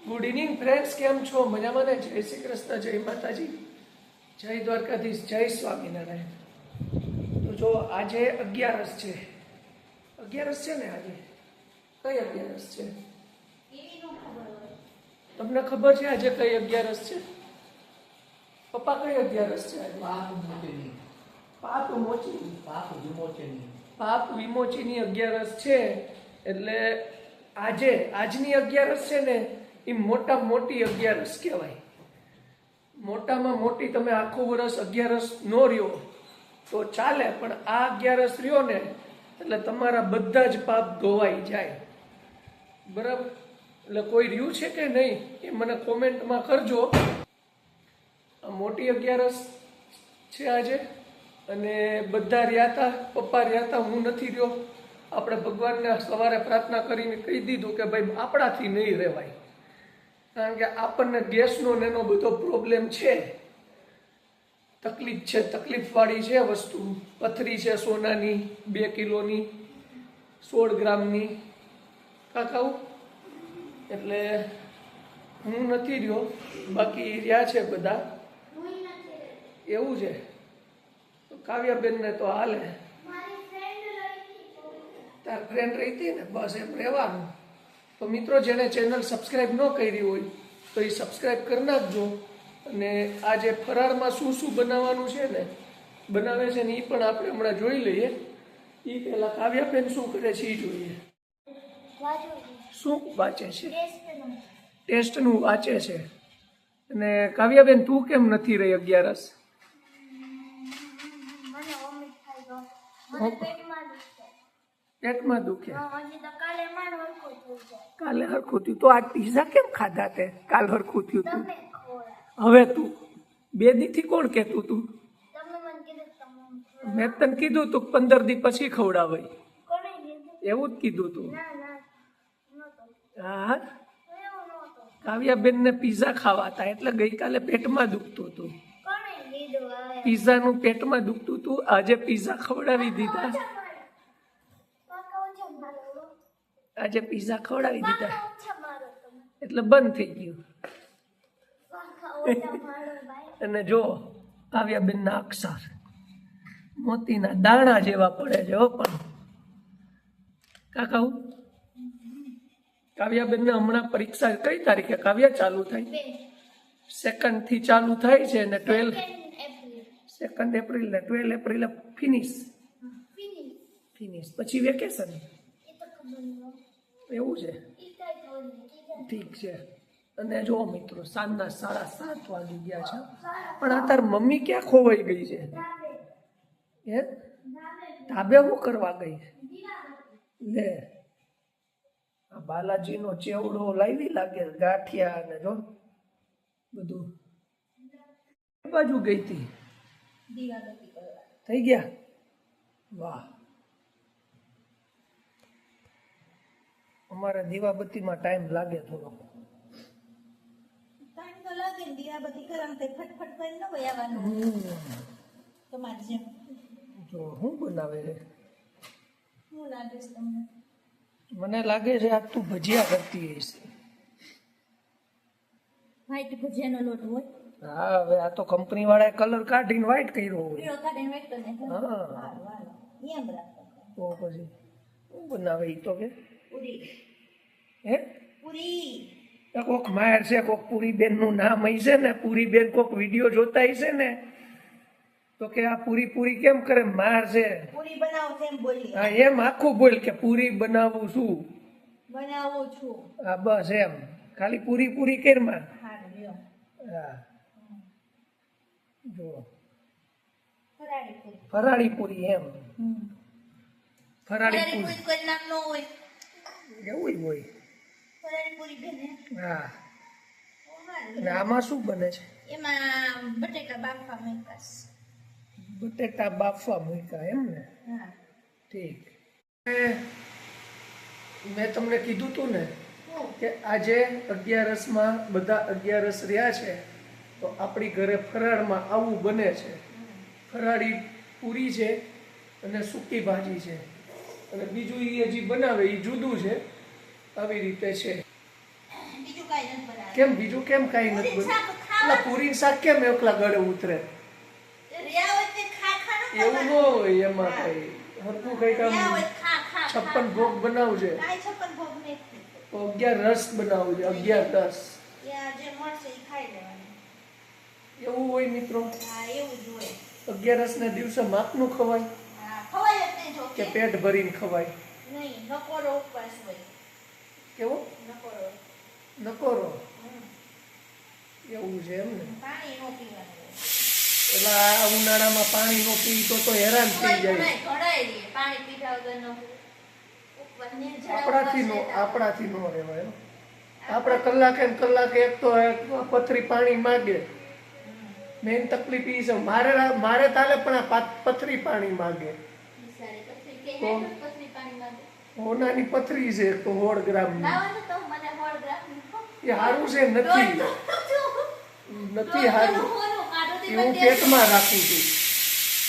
Good evening friends, કેમ છો? મજામાં ને? જય શ્રી કૃષ્ણ, જય માતાજી, જય દ્વારકાધીશ, જય સ્વામિનારાયણ. તો જો આજે 11 છે. 11 છે ને આજે? કઈ 11 છે? તમને ખબર છે આજે કઈ 11 છે? પપ્પા કઈ 11 છે આજે? પાપ વિમોચીની 11 છે. એટલે આજની 11 છે ને એ મોટા મોટી 11 કહેવાય. મોટામાં મોટી. તમે આખું વર્ષ 11 નો રહ્યો તો ચાલે, પણ આ 11 રહ્યો ને એટલે તમારા બધા જ પાપ ધોવાઈ જાય. બરાબર? એટલે કોઈ રહ્યું છે કે નહીં એ મને કોમેન્ટમાં કરજો. આ મોટી 11 છે આજે, અને બધા રહ્યા હતા. પપ્પા રહ્યા હતા, હું નથી રહ્યો. આપણે ભગવાનને સવારે પ્રાર્થના કરીને કહી દીધું કે ભાઈ આપણાથી નહીં રહેવાય, કારણ કે આપણને ગેસનો ને એનો બધો પ્રોબ્લેમ છે, તકલીફ છે, તકલીફવાળી છે વસ્તુ. પથરી છે સોનાની 2 કિલોની 16 ગ્રામની કાકાઉ. એટલે હું નથી રહ્યો, બાકી રહ્યા છે બધા. એવું છે? તો કાવ્યાબેનને તો હાલે. તાર ફ્રેન્ડ રહી હતી ને, બસ એમ રહેવાનું. તો મિત્રો, જેને ચેનલ સબસ્ક્રાઈબ ન કરી હોય તો એ સબસ્ક્રાઈબ કરી નાખજો. અને આજે ફરાળમાં શું શું બનાવવાનું છે ને, બનાવે છે ને એ પણ આપણે હમણાં જોઈ લઈએ. એ પહેલાં કાવ્યાબેન શું કરે છે એ જોઈએ. શું વાંચે છે? ટેસ્ટનું વાંચે છે. અને કાવ્યાબેન, તું કેમ નથી રહી 11? પેટમાં દુખે? કાલે હરખું થયું તો આ પીઝા કેમ ખાધા તે? કાલ હરખું થયું તું. હવે તું 2 દીથી કોણ કહેતું તું? મેં તને કીધું તું 15 દી પછી ખવડાવાય, એવું જ કીધું તું. હા, કાવ્યાબેનને પીઝા ખાવા હતા એટલે ગઈકાલે પેટમાં દુખતું હતું. પીઝાનું પેટમાં દુખતું હતું, આજે પીઝા ખવડાવી દીધા. આજે પીઝા ખવડાવી દીધા એટલે બંધ થઈ ગયું. અને જો કાવ્યાબેનના અક્ષર મોતીના દાણા જેવા પડે છે. પણ કાકા, કાવ્યાબેનને હમણાં પરીક્ષા કઈ તારીખે કાવ્યા ચાલુ થાય? 2 થી ચાલુ થાય છે ને 2 એપ્રિલ ને 12 એપ્રિલે ફિનિશ. પછી વેકેશન. એવું છે? ઠીક છે. અને જો મિત્રો, સાંજના 7:30 વાગી ગયા છે, પણ આ તાર મમ્મી ક્યાં ખોવાઈ ગઈ છે? હે, ધાબે શું કરવા ગઈ? લે, આ બાલાજીનો ચેવડો લાવી લાગે, ગાંઠિયા ને જો બધું. બાજુ ગઈ હતી? થઈ ગયા? વાહ. અમારે દીવાબત્તીમાં ટાઈમ લાગે થોડો. ટાઈમ તો લાગે ને, દીવાબત્તી કરવાનું તે ફટફટ કરીને ન વયાવાનું. તમારે જેમ. જો શું બનાવે છે? શું લાગે છે તમને? મને લાગે છે આ તું ભજીયા કરતી હશે. વ્હાઈટ ભજીયાનો લોટ હોય. હા, હવે આ તો કંપની વાળાએ કલર કાઢીને વ્હાઈટ કર્યો હોય. પીળો કાઢીને વ્હાઈટ કરી નાખ્યો. હા, એમ રાખો. તો પછી શું બનાવે એ તો કે? પૂરી. હે, પૂરી. કોક માર છે, કોક પૂરી બેન નું નામ હશે ને. પૂરી બેન કોક વિડીયો જોતા હશે ને, તો કે આ પૂરી પૂરી કેમ કરે? માર છે. પૂરી બનાવો તેમ બોલી. હા, એમ આખું બોલ કે પૂરી બનાવું છું. બનાવું છું. હા, બસ એમ. ખાલી પૂરી પૂરી કેરમાં. હા, લ્યો. હા, જો ફરાળી પૂરી. ફરાળી પૂરી એમ. ફરાળી ફરાળી પૂરી પૂરી કોઈ નામ ન હોય. એવું હોય. ફરાળી પૂરી બને. હા. અને આમાં શું બને છે? એમાં બટેકા બાફવા મૂક્યા. બટેટા બાફવા મૂક્યા એમ ને? હા. ઠીક. મેં તમને કીધું તું ને કે આજે 11માં બધા 11 રહ્યા છે, તો આપણી ઘરે ફરાળમાં આવું બને છે. ફરાળી પૂરી છે અને સૂકી ભાજી છે, અને બીજું એ હજી બનાવે એ જુદું છે. આવી રીતે છે. બીજું કાંઈ નથી બનાવતા. કેમ બીજું કેમ કાંઈ નથી પૂરી શાક બન્યું? ખાવા. એટલે પૂરી શાક કેમ એકલા ગળે ઉતરે? રહ્યા હોય તે ખા ખા ન એવું ન કરવાનું. હોય એમાં કઈ હરખું કઈ રહ્યા કામ હોય ખા ખા 56 ભોગ બનાવજે કાંઈ 56 ભોગ નથી. તો 11 રસ બનાવજે 11 10 ત્યાં જે મળશે એ ખાઈ લેવાનું. એવું હોય મિત્રો? હા એવું જ હોય. 11 ના દિવસે માપનું ખવાય હા ખવાય જ નહીં જો કે પેટ ભરીને ખવાય? નહીં નકોરો ઉપવાસ હોય. કેવો નકોરો. નકોરો હમ. એવું છે એમ ને? પાણી નો પીવાનું હોય. એટલે આ ઉનાળામાં પાણી નો પી તો હેરાન થઈ જાય. ઘડાઈ રહીએ પાણી પીધા વગરનો ઉપવાસ નિર્જળા આપણાથી નો ઉપવાસ આપણાથી નો રહેવાય હો. આપણે કલાકે ને કલાકે એક તો એક પથરી પાણી માગે. મેન તકલીફ ઈ છે મારે તાલે પણ આ પથરી પાણી માગે. બિચારી પથરી કે તો? હે પથરી પાણી માંગે. હોનાની પથરી છે એક તો 100 ગ્રામની. લાવો તો મને હોળ ગ્રાફની ખો. એ સારું છે નથી સારું. એવું પેટમાં રાખું છું.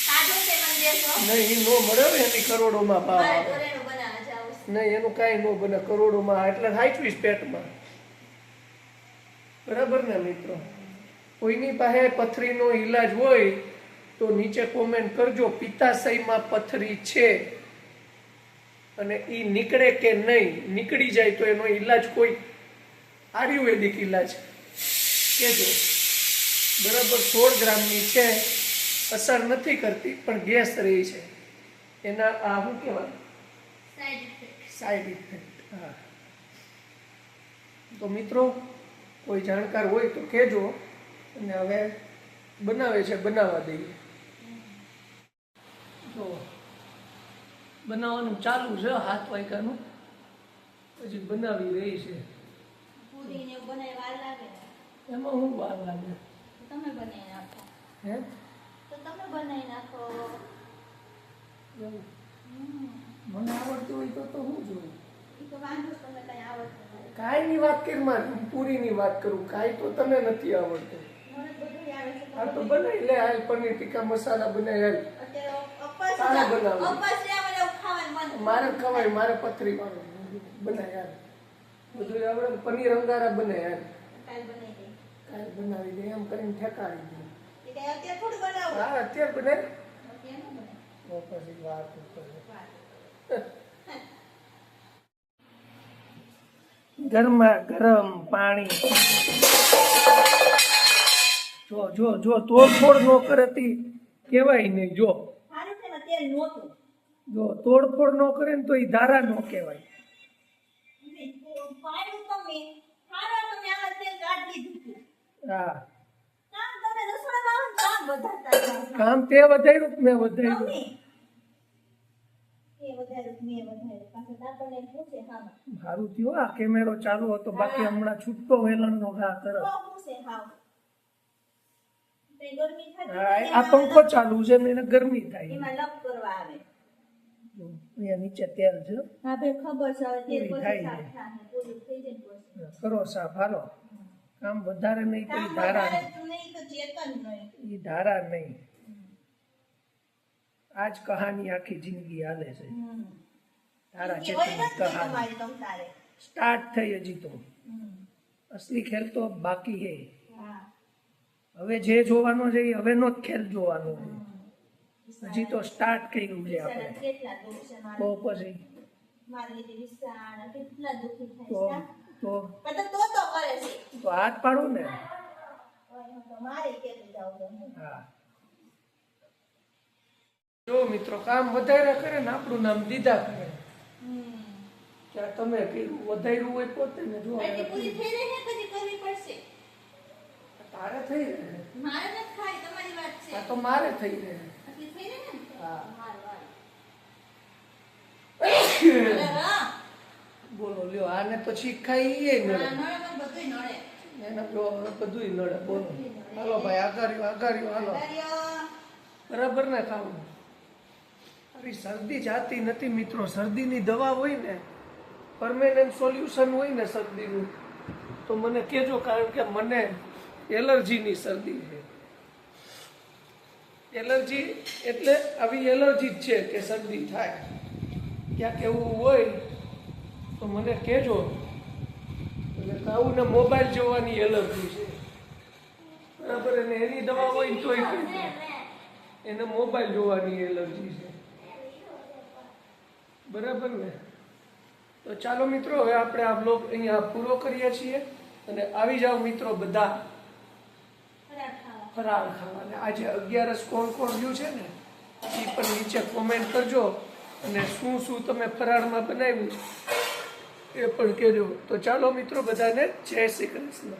કાઢો તે મને દેશો. નહીં નો મળે ને એની કરોડોમાં ભાવ મારે આવે. ઘરેનું બનાવવા જાવું છે. નહીં એનું કાંઈ નો બને કરોડોમાં એટલે સાચવીશ પેટમાં. બરાબર ને મિત્રો? કોઈની પાસે પથરીનો ઈલાજ હોય તો નીચે કોમેન્ટ કરજો પિત્તાશયમાં પથરી છે અને એ નીકળે કે નહીં, નીકળી જાય તો એનો ઈલાજ કોઈ આયુર્વેદિક ઈલાજ કેજો. બરાબર 16 ગ્રામની છે, અસર નથી કરતી પણ ગેસ રહી છે એના આ શું કહેવાય સાઈડ ઇફેક્ટ. Side effect. હા તો મિત્રો કોઈ જાણકાર હોય તો કહેજો અને હવે બનાવે છે બનાવવા દઈએ. તો બનાવવાનું ચાલુ છે 7 વાગ્યાનું, હજી બનાવી રહી છે. પૂરી ને એવું બનાવી વાર લાગે ને? એમાં હું વાર લાગે? તો તમે બનાવી નાખો. હે તો તમે બનાવી નાખો. એવું હમ. મને આવડતું હોય તો હું જોઉં. ઈ તો વાંધો જ તમને કઈ આવડતું નથી. કાંઈની વાત કરી મારે, હું પૂરીની વાત કરું. કાંઈ તો તને નથી આવડતું. મને બધું આવે છે. આ તો બનાવી લે હાલ, પનીર ટીકા મસાલા બનાવી હાલ. અત્યારે અપાસ તારે બનાવવું. અપાસ ને આવે એવું ખાવાનું મન. મારે ખવાય, મારે પથરી વાળું બનાય યાર. બધું આવડે. પનીર અંગારા બનાય યાર. કાલ બનાવી દે. કાંઈ બનાવી દે એમ કરીને ઠેકાડી દે. એ કઈ અત્યારે થોડું બનાવો. હા અત્યારે બનાય. અત્યારે ન બનાવો. પછી વાત ઉપર. ગરમા ગરમ પાણી. જો જો જો તોડફોડ નો કરેતી કહેવાય નહીં. જો સારું છે ને અત્યારે નહોતું. જો તોડફોડ નો કરે ને તો એ ધારા નો કહેવાય. પાડ્યું તમે. સારા તમે આમાં તેલ કાઢી દીધું. હા કામ તમે રસોડામાં આવો ને કામ વધારતા જાઓ. કામ તે વધાર્યું કે મેં વધાર્યું? તમે. એ વધાર્યું કે મેં વધાર્યું. પાછળ આપણને પૂછે હાવ. સારું થયું આ કેમેરો ચાલુ હતો, બાકી હમણાં છૂટતો વેલણનો ઘા કરે. તો પૂછે હાવ. તે ગરમી થતી હા, હોય આ પંખો ચાલુ છે ને એને ગરમી થાય. એમાં લપ કરવા આવે. જો, અહીંયા નીચે તેલ છે. હા ભાઈ ખબર છે હવે તેલ પૂરી પછી થાય સાફ થાય પૂરી થઈ જાય પછી. કરો સાફ હાલો. કામ વધારે નહીં તો ઈ કામ ધારા વધારે જ નહીં તો ચેતન નહીં. ઈ ધારા નહીં. આજ કહાની આખી જિંદગી હાલે છે. ધારા એ હોય ચેતનની નથી કહાની તમારી તમતારે. સ્ટાર્ટ થઈ હજી તો. અસલી ખેલ તો બાકી હે. હા. હવે જે જોવાનો છે એ હવેનો જ ખેલ જોવાનો છે. હજી તો સ્ટાર્ટ કર્યું છે બિચારા આપણે. કેટલા દુઃખ છે તો મારે. પછી મારી લીધે વિશાળ કેટલા દુઃખી તો થાય છે. તો બધા તો કરે છે. તો હાથ પાડો ને. હવે હું તો મારે કેટલી જાઉં તો. હા જો મિત્રો કામ વધારે કરે ને આપણું નામ દીધા કરે. ત્યાં તમે કીધું વધાર્યું હોય પોતે ને જો એટલી પૂરી થઈ રહી છે કદી કરવી પડશે. તારે થઈ રહે. મારે નથી ખાઈ તમારી વાત છે. આ તો મારે થઈ રહે. એટલી થઈ રહી ને. હા. મારું હાલ. બોલો લ્યો આને તો છીક ખાઈ એ નડે. નળે મને બધુંય નળે. એને જો બધું નડે. બોલો હાલો ભાઈ આગાર્યો હાલો. કર્યો. બરાબર ને ખાવું. અરે શરદી જાતી નથી મિત્રો. શરદીની દવા હોય ને, પરમેનન્ટ સોલ્યુશન હોય ને શરદીનું તો મને કહેજો, કારણ કે મને એલર્જીની શરદી છે. એલર્જી એટલે આવી એલર્જી જ છે કે શરદી થાય. ક્યાંક એવું હોય તો મને કહેજો એટલે તાઉને મોબાઈલ જોવાની એલર્જી છે બરાબર, અને એની દવા હોય ને તોય કઈ દે. એને મોબાઈલ જોવાની એલર્જી છે બરાબર ને. તો ચાલો મિત્રો, હવે આપણે આ બ્લોગ અહીંયા પૂરો કરીએ છીએ અને આવી જાઓ મિત્રો બધા ફરાળ ખાવા. અને આજે 11 કોણ કોણ રહ્યું છે ને એ પણ નીચે કોમેન્ટ કરજો અને શું શું તમે ફરાળમાં બનાવ્યું એ પણ કહેજો. તો ચાલો મિત્રો, બધાને જય શ્રી કૃષ્ણ.